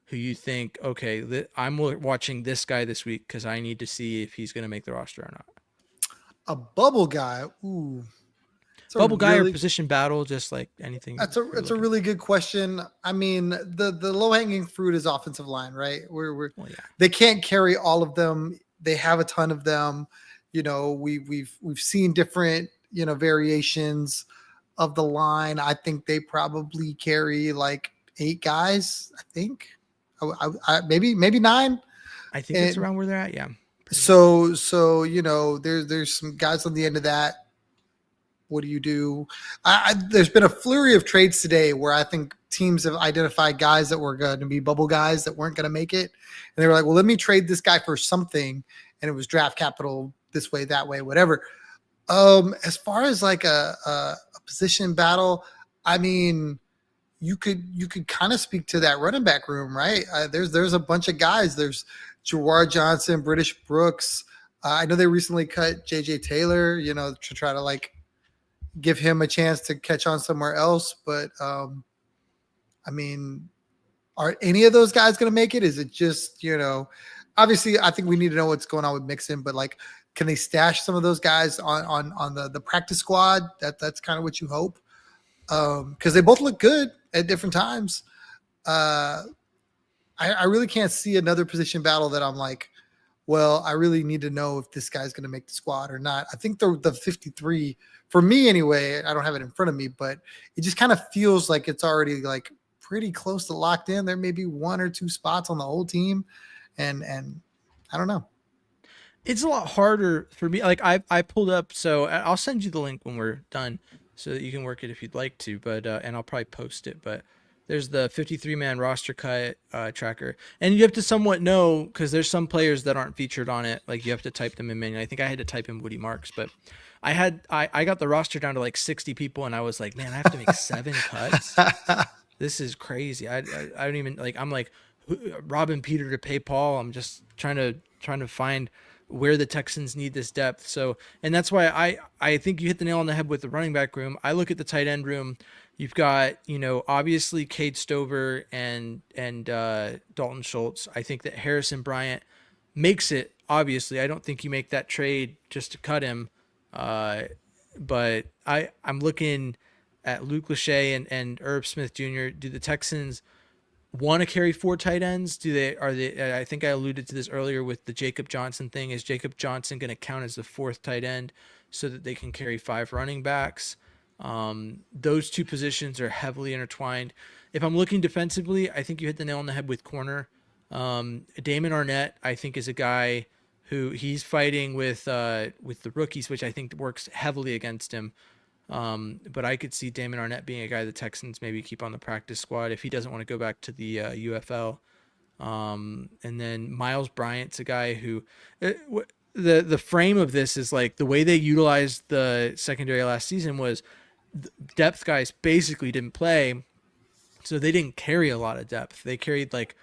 who you think, okay, I'm watching this guy this week because I need to see if he's going to make the roster or not? A bubble guy, ooh. Bubble guy or position battle, just like anything. It's a really good question. I mean, the low hanging fruit is offensive line, right? They can't carry all of them. They have a ton of them. We've seen different variations of the line. I think they probably carry like 8 guys. I think maybe 9. I think that's around where they're at. Yeah. So there's some guys on the end of that. What do you do? There's been a flurry of trades today where I think teams have identified guys that were going to be bubble guys that weren't going to make it. And they were like, well, let me trade this guy for something. And it was draft capital this way, that way, whatever. As far as like a position battle, I mean, you could kind of speak to that running back room, right? There's a bunch of guys. There's Jawar Johnson, British Brooks. I know they recently cut JJ Taylor, to try to like give him a chance to catch on somewhere else. But, I mean, are any of those guys going to make it? Is it just, obviously I think we need to know what's going on with Mixon, but like, can they stash some of those guys on the practice squad? That's kind of what you hope. Cause they both look good at different times. I really can't see another position battle that I'm like, well, I really need to know if this guy's going to make the squad or not. I think the 53 for me anyway, I don't have it in front of me, but it just kind of feels like it's already like pretty close to locked in. There may be one or two spots on the whole team, and I don't know. It's a lot harder for me. Like I pulled up, so I'll send you the link when we're done, so that you can work it if you'd like to. But and I'll probably post it. But there's the 53-man roster cut tracker, and you have to somewhat know because there's some players that aren't featured on it. Like you have to type them in manually. I think I had to type in Woody Marks, but I got the roster down to like 60 people, and I was like, man, I have to make 7 cuts. This is crazy. I don't even like. I'm like robbing Peter to pay Paul. I'm just trying to find where the Texans need this depth. So, and that's why I think you hit the nail on the head with the running back room. I look at the tight end room. You've got, obviously Cade Stover and Dalton Schultz. I think that Harrison Bryant makes it. Obviously, I don't think you make that trade just to cut him. But I'm looking at Luke Lachey and Herb Smith Jr. Do the Texans want to carry 4 tight ends? I think I alluded to this earlier with the Jacob Johnson thing. Is Jacob Johnson going to count as the 4th tight end so that they can carry 5 running backs? Those 2 positions are heavily intertwined. If I'm looking defensively, I think you hit the nail on the head with corner. Damon Arnett, I think, is a guy who he's fighting with the rookies, which I think works heavily against him. But I could see Damon Arnett being a guy the Texans maybe keep on the practice squad if he doesn't want to go back to the UFL. And then Miles Bryant's a guy who the frame of this is like the way they utilized the secondary last season was depth guys basically didn't play. So they didn't carry a lot of depth. They carried like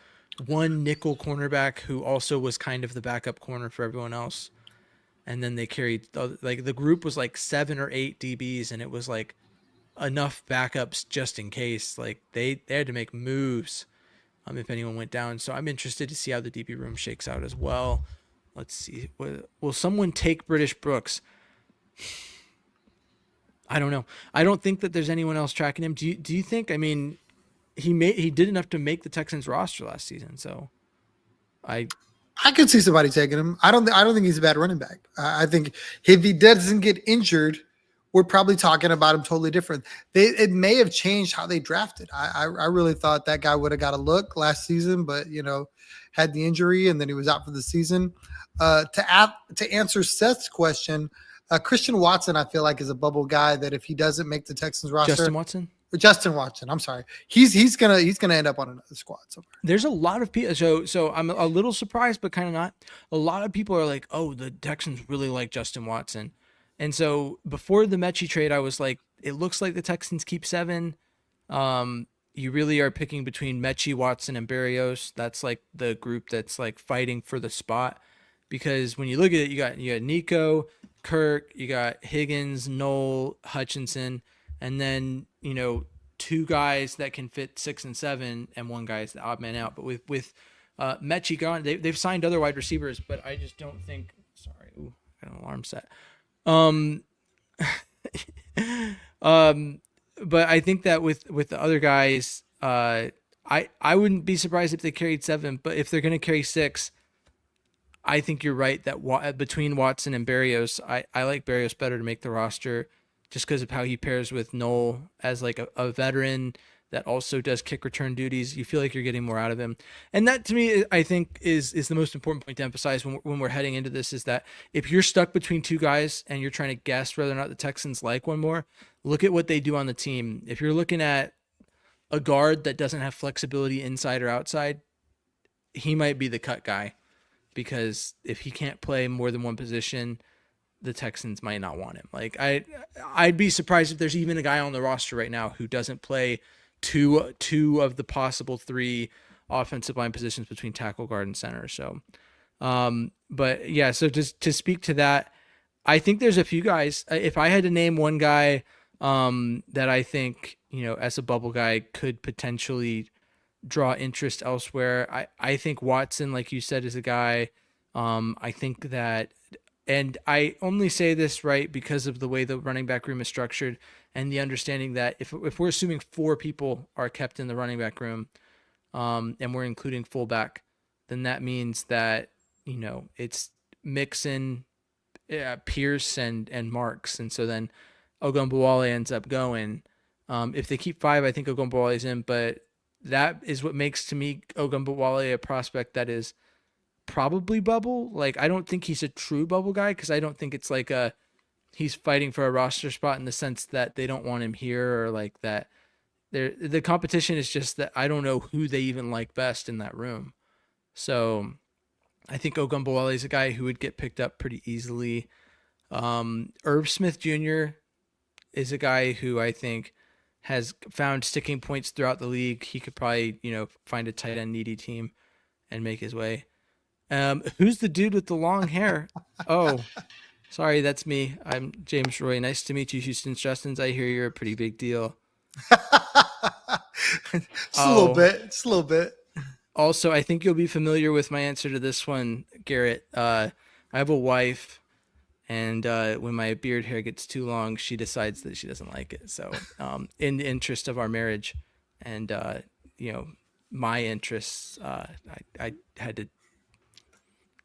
one nickel cornerback who also was kind of the backup corner for everyone else. And then they carried, like, the group was like 7 or 8 DBs, and it was like enough backups just in case. Like they had to make moves if anyone went down. So I'm interested to see how the DB room shakes out as well. Let's see. Will someone take British Brooks? I don't know. I don't think that there's anyone else tracking him. Do you think? I mean, he did enough to make the Texans roster last season. So I could see somebody taking him. I don't think he's a bad running back. I think if he doesn't get injured, we're probably talking about him totally different. It may have changed how they drafted. I really thought that guy would have got a look last season, but had the injury and then he was out for the season. To answer Seth's question, Christian Watson, I feel like, is a bubble guy that if he doesn't make the Texans roster, Justin Watson. I'm sorry. He's gonna end up on another squad somewhere. There's a lot of people. So I'm a little surprised, but kind of not. A lot of people are like, oh, the Texans really like Justin Watson. And so before the Mechie trade, I was like, it looks like the Texans keep 7. You really are picking between Mechie, Watson, and Berrios. That's like the group that's like fighting for the spot. Because when you look at it, you got Nico, Kirk, you got Higgins, Knoll, Hutchinson, and then 2 guys that can fit 6 and 7, and 1 guy is the odd man out. But with Mechie gone, they've signed other wide receivers, but I just don't think. Sorry, got an alarm set. But I think that with the other guys, I wouldn't be surprised if they carried 7. But if they're going to carry 6, I think you're right that between Watson and Berrios, I like Berrios better to make the roster. Just because of how he pairs with Knoll as like a veteran that also does kick return duties. You feel like you're getting more out of him. And that, to me, I think is the most important point to emphasize when we're heading into this, is that if you're stuck between 2 guys and you're trying to guess whether or not the Texans like one more, look at what they do on the team. If you're looking at a guard that doesn't have flexibility inside or outside, he might be the cut guy, because if he can't play more than one position, the Texans might not want him. Like I'd be surprised if there's even a guy on the roster right now who doesn't play two of the possible 3 offensive line positions between tackle, guard, and center. So, but yeah, so just to speak to that, I think there's a few guys. If I had to name one guy that I think, as a bubble guy could potentially draw interest elsewhere, I think Watson, like you said, is a guy. I think that, and I only say this right because of the way the running back room is structured and the understanding that if we're assuming 4 people are kept in the running back room, and we're including fullback, then that means that, it's Mixon, Pierce, and Marks. And so then Ogunbowale ends up going. If they keep 5, I think Ogunbowale's in, but that is what makes, to me, Ogunbowale a prospect that is probably bubble. Like, I don't think he's a true bubble guy, because I don't think it's like he's fighting for a roster spot in the sense that they don't want him here, or like that. The competition is just that I don't know who they even like best in that room. So I think Ogunbowale is a guy who would get picked up pretty easily. Irv Smith Jr. is a guy who I think has found sticking points throughout the league. He could probably, find a tight end needy team and make his way. Who's the dude with the long hair? Oh, sorry, that's me. I'm James Roy. Nice to meet you, Houston Stressons. I hear you're a pretty big deal. Just a little bit. Just a little bit. Also, I think you'll be familiar with my answer to this one, Garrett. I have a wife, and when my beard hair gets too long, she decides that she doesn't like it. So, in the interest of our marriage and, my interests, I had to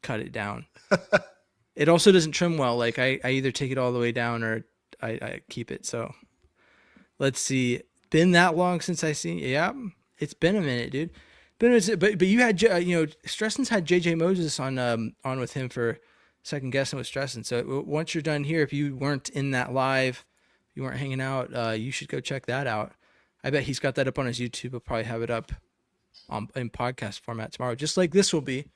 cut it down. It also doesn't trim well. Like, I either take it all the way down or I keep it. So let's see. Been that long since I seen you? Yeah, it's been a minute, dude. But you had, Stresson's had JJ Moses on with him for second guessing with Stresson. So once you're done here, if you weren't in that live, you weren't hanging out, you should go check that out. I bet he's got that up on his YouTube. He'll probably have it up in podcast format tomorrow, just like this will be.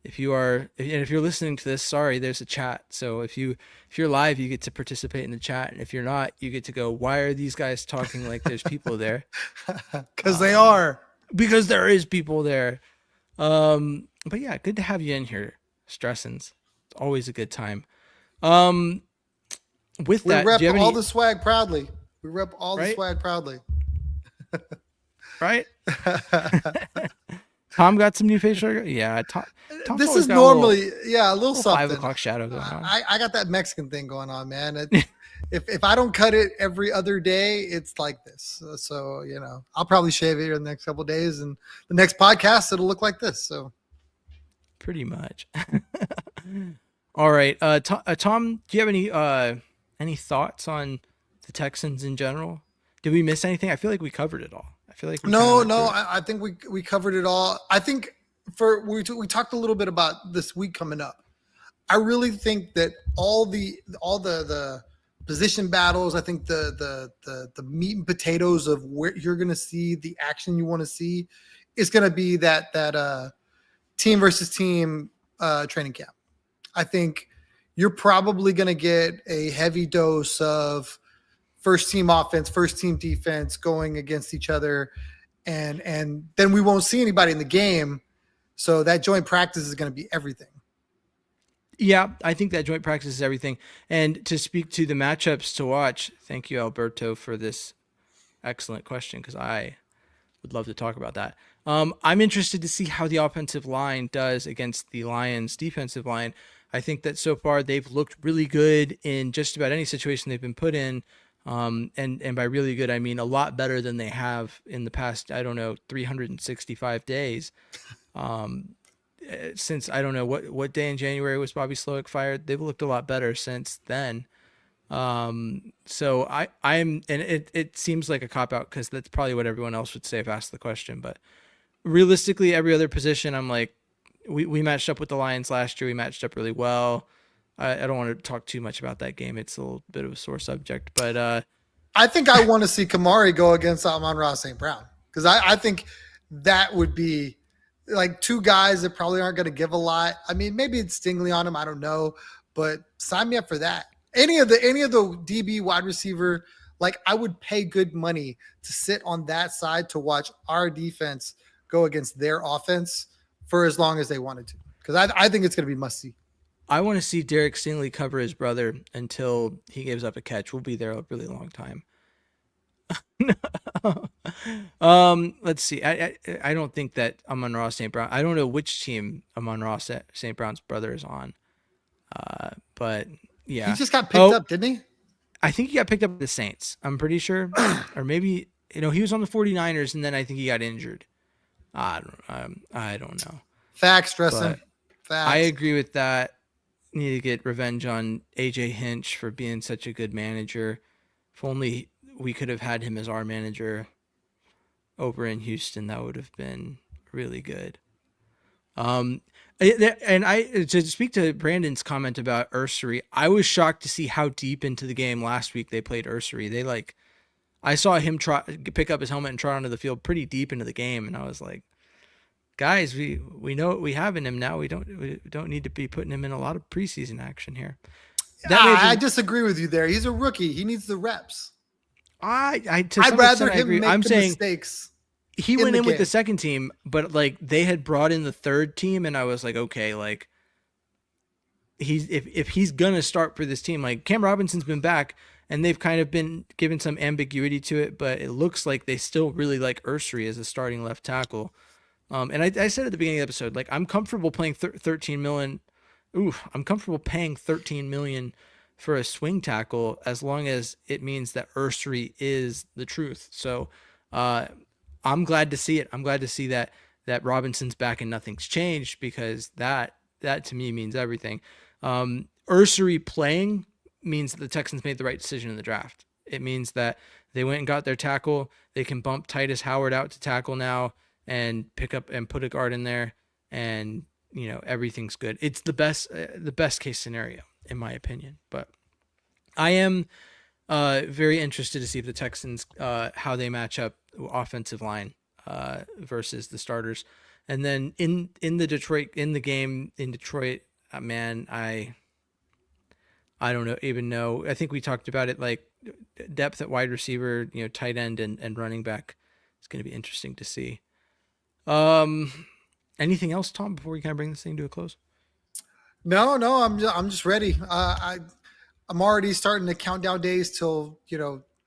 If you're listening to this, sorry, there's a chat. So if you're live, you get to participate in the chat, and if you're not, you get to go, why are these guys talking like there's people there? Because they are. Because there is people there. But yeah, good to have you in here, Stressons. It's always a good time. With We that, rep do you have all any, the swag proudly. We rep all the Right? swag proudly. right? Tom got some new facial hair? Yeah, Tom's This always is got normally a little little something. 5 o'clock shadow going on. I got that Mexican thing going on, man. If I don't cut it every other day, it's like this. So I'll probably shave it in the next couple of days, and the next podcast it'll look like this. So Pretty much. All right, Tom, do you have any thoughts on the Texans in general? Did we miss anything? I feel like we covered it all. I feel like we no. kinda went through it. I think we covered it all. I think we talked a little bit about this week coming up. I really think that all the position battles, I think the meat and potatoes of where you're going to see the action you want to see is going to be that team versus team training camp. I think you're probably going to get a heavy dose of first team offense, first team defense going against each other. And then we won't see anybody in the game. So that joint practice is going to be everything. Yeah, I think that joint practice is everything. And to speak to the matchups to watch, thank you, Alberto, for this excellent question, because I would love to talk about that. I'm interested to see how the offensive line does against the Lions' defensive line. I think that so far they've looked really good in just about any situation they've been put in. And by really good, I mean a lot better than they have in the past, 365 days. Since I don't know what day in January was Bobby Slowick fired. They've looked a lot better since then. So I'm, and it seems like a cop out, because that's probably what everyone else would say if asked the question. But realistically, every other position, I'm like, we matched up with the Lions last year. We matched up really well. I don't want to talk too much about that game. It's a little bit of a sore subject, but I think I want to see Kamari go against Amon-Ra St. Brown, because I think that would be like two guys that probably aren't going to give a lot. I mean, maybe it's Stingley on him, I don't know, but sign me up for that. Any of the DB wide receiver, like I would pay good money to sit on that side to watch our defense go against their offense for as long as they wanted to, because I think it's going to be must see. I want to see Derek Stingley cover his brother until he gives up a catch. We'll be there a really long time. Let's see. I don't think that Amon-Ra St. Brown. I don't know which team Amon-Ra St. Brown's brother is on. But yeah, He just got picked up, didn't he? I think he got picked up by the Saints. I'm pretty sure, or maybe he was on the 49ers, and then I think he got injured. I don't know. Facts, Dresden. But I Facts. agree with that. Need to get revenge on AJ Hinch for being such a good manager. If only we could have had him as our manager over in Houston, that would have been really good. And I to speak to Brandon's comment about Ursery, I was shocked to see how deep into the game last week they played Ursery. I saw him pick up his helmet and trot onto the field pretty deep into the game, and I was like, guys, we know what we have in him now. We don't need to be putting him in a lot of preseason action here. I disagree with you there. He's a rookie. He needs the reps. I'd rather him make the mistakes. He went in with the second team, but like they had brought in the third team, and I was like, okay, like if he's gonna start for this team, like Cam Robinson's been back, and they've kind of been given some ambiguity to it, but it looks like they still really like Ursery as a starting left tackle. And I said at the beginning of the episode, like I'm comfortable playing 13 million. I'm comfortable paying 13 million for a swing tackle as long as it means that Ursery is the truth. So I'm glad to see it. I'm glad to see that Robinson's back and nothing's changed, because that to me means everything. Ursery playing means that the Texans made the right decision in the draft. It means that they went and got their tackle. They can bump Titus Howard out to tackle now and pick up and put a guard in there, and everything's good. It's the best case scenario in my opinion. But I am very interested to see if the Texans how they match up offensive line versus the starters. And then in the game in Detroit, man, I don't even know. I think we talked about it, like depth at wide receiver, tight end and running back. It's going to be interesting to see. Anything else, Tom, before we kind of bring this thing to a close? No, I'm just ready. I'm already starting to count down days till,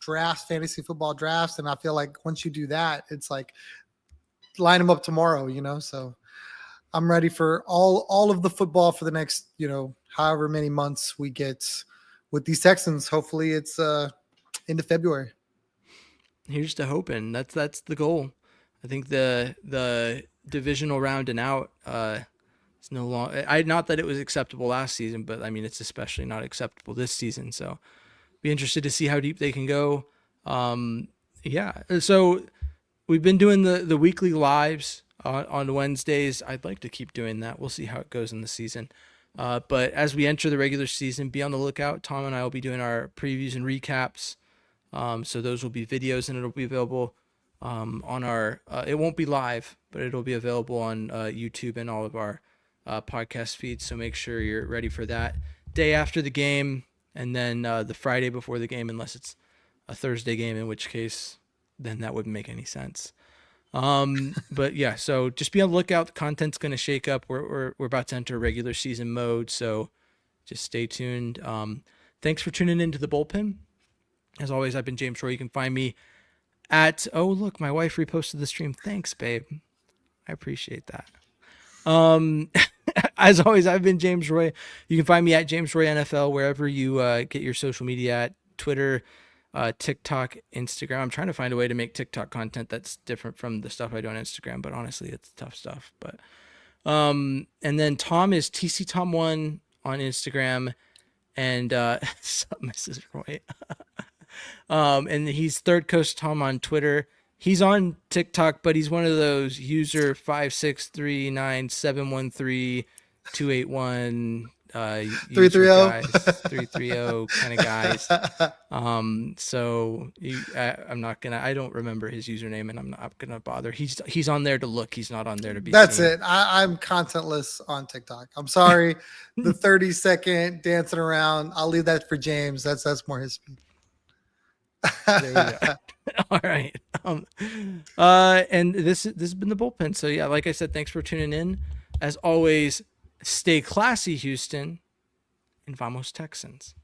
drafts, fantasy football drafts. And I feel like once you do that, it's like line them up tomorrow, so I'm ready for all of the football for the next, however many months we get with these Texans. Hopefully it's into February. Here's to hoping. That's the goal. I think the divisional round and out is no longer. Not that it was acceptable last season, but I mean it's especially not acceptable this season. So, be interested to see how deep they can go. Yeah. So we've been doing the weekly lives on Wednesdays. I'd like to keep doing that. We'll see how it goes in the season. But as we enter the regular season, be on the lookout. Tom and I will be doing our previews and recaps. So those will be videos, and it'll be available on our it won't be live, but it'll be available on YouTube and all of our podcast feeds. So make sure you're ready for that day after the game, and then the Friday before the game, unless it's a Thursday game, in which case then that wouldn't make any sense. But yeah, so just be on the lookout. The content's going to shake up. We're about to enter regular season mode, so just stay tuned. Thanks for tuning into the Bullpen. As always, I've been James Roy. You can find me at, oh, look, my wife reposted the stream. Thanks, babe. I appreciate that. As always, I've been James Roy. You can find me at James Roy NFL, wherever you get your social media at: Twitter, TikTok, Instagram. I'm trying to find a way to make TikTok content that's different from the stuff I do on Instagram, but honestly, it's tough stuff. But and then Tom is TC Tom1 on Instagram, and Mrs. Roy. And he's Third Coast Tom on Twitter. He's on TikTok, but he's one of those user 56397132813 330 kind of guys. So I don't remember his username, and I'm not gonna bother. He's on there to look. He's not on there to be. That's seen. it. I'm contentless on TikTok. I'm sorry. The 30-second dancing around, I'll leave that for James. That's more his speed. There you go. All right. And this has been the Bullpen. So yeah, like I said, thanks for tuning in. As always, stay classy, Houston, and vamos Texans.